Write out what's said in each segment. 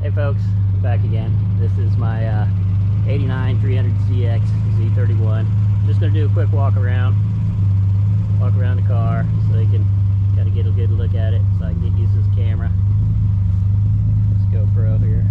Hey folks, I'm back again. This is my 89 300ZX Z31. Just gonna do a quick walk around the car so you can kind of get a good look at it, so I can get used to this camera. This GoPro here.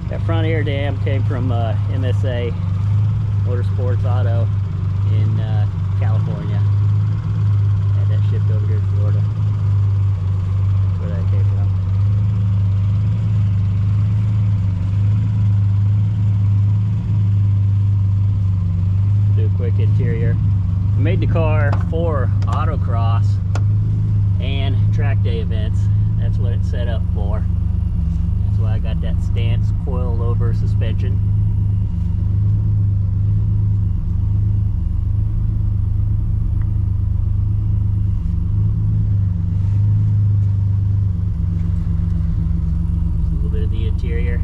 That front air dam came from MSA Motorsports Auto in California. Had that shipped over here to Florida. That's where that came from. Do a quick interior. I made the car for autocross and track day events. That's what it's set up for. That's why I got that stance coil over suspension. Just a little bit of the interior.